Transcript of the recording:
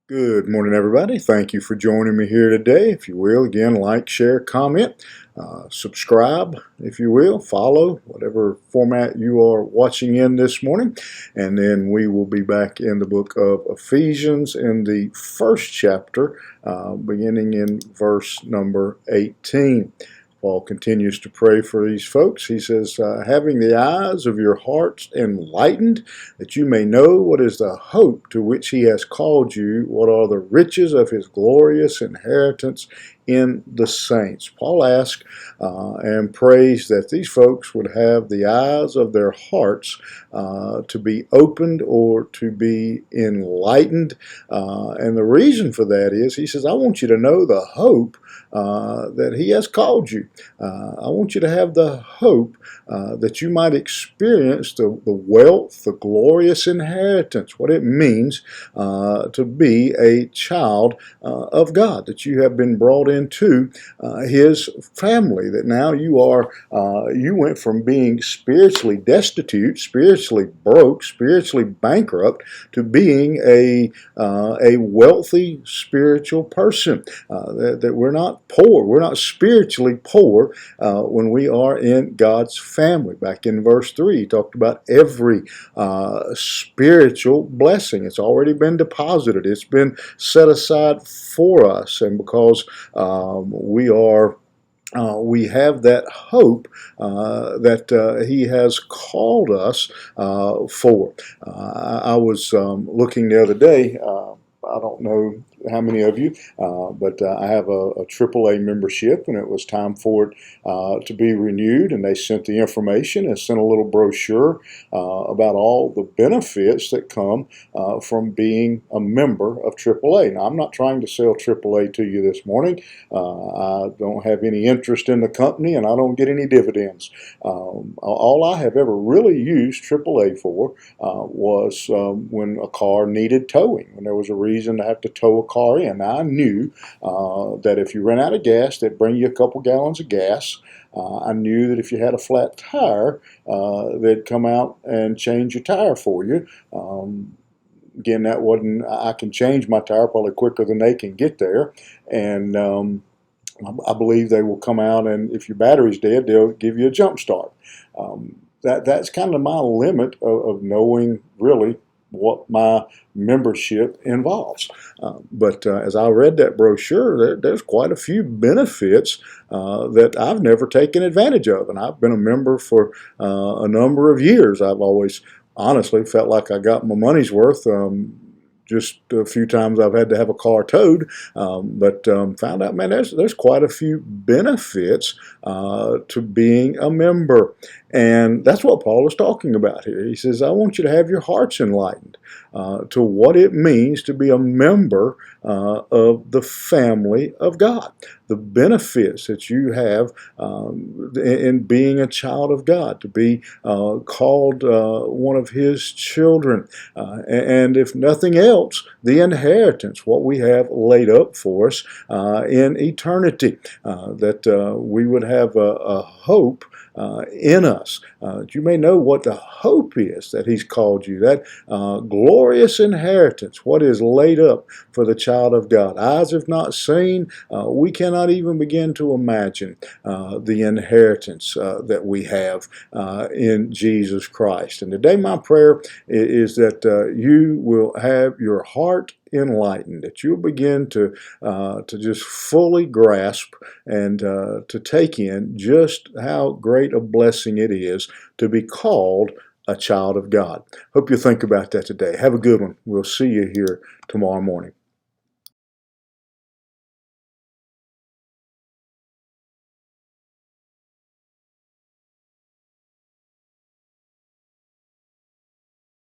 Good morning, everybody. Thank you for joining me here today. If you will, again, like, share, comment, subscribe, if you will, follow, whatever format you are watching in this morning. And then we will be back in the book of Ephesians in the first chapter, beginning in verse number 18. Paul continues to pray for these folks. He says, having the eyes of your hearts enlightened, that you may know what is the hope to which he has called you, what are the riches of his glorious inheritance in the saints. Paul asks and prays that these folks would have the eyes of their hearts to be opened or to be enlightened. And the reason for that is, he says, I want you to know the hope that he has called you. I want you to have the hope that you might experience the wealth, the glorious inheritance, what it means to be a child of God, that you have been brought into his family, that now you went from being spiritually destitute, spiritually broke, spiritually bankrupt, to being a wealthy spiritual person, that we're not poor, we're not spiritually poor when we are in God's family. Back in verse 3, he talked about every spiritual blessing. It's already been deposited. It's been set aside for us. And because we have that hope that he has called us for. I was looking the other day. I don't know how many of you, but I have a AAA membership, and it was time for it to be renewed, and they sent the information and sent a little brochure about all the benefits that come from being a member of AAA. Now, I'm not trying to sell AAA to you this morning. I don't have any interest in the company, and I don't get any dividends. All I have ever really used AAA for was when a car needed towing, when there was a reason to have to tow a car in. Now, I knew that if you ran out of gas, they'd bring you a couple gallons of gas. I knew that if you had a flat tire, they'd come out and change your tire for you. Again, that wasn't, I can change my tire probably quicker than they can get there. And I believe they will come out, and if your battery's dead, they'll give you a jump start. That's kind of my limit of knowing really what my membership involves. But as I read that brochure, there's quite a few benefits that I've never taken advantage of. And I've been a member for a number of years. I've always honestly felt like I got my money's worth. Just a few times I've had to have a car towed, but found out, man, there's quite a few benefits to being a member. And that's what Paul is talking about here. He says, I want you to have your hearts enlightened to what it means to be a member of the family of God. The benefits that you have in being a child of God, to be called one of his children. And if nothing else, the inheritance, what we have laid up for us in eternity, that we would have a hope in us. You may know what the hope is that he's called you, that glorious inheritance, what is laid up for the child of God. Eyes have not seen, we cannot even begin to imagine the inheritance that we have in Jesus Christ. And today my prayer is that you will have your heart enlightened, that you'll begin to just fully grasp and to take in just how great a blessing it is to be called a child of God. Hope you think about that today. Have a good one. We'll see you here tomorrow morning.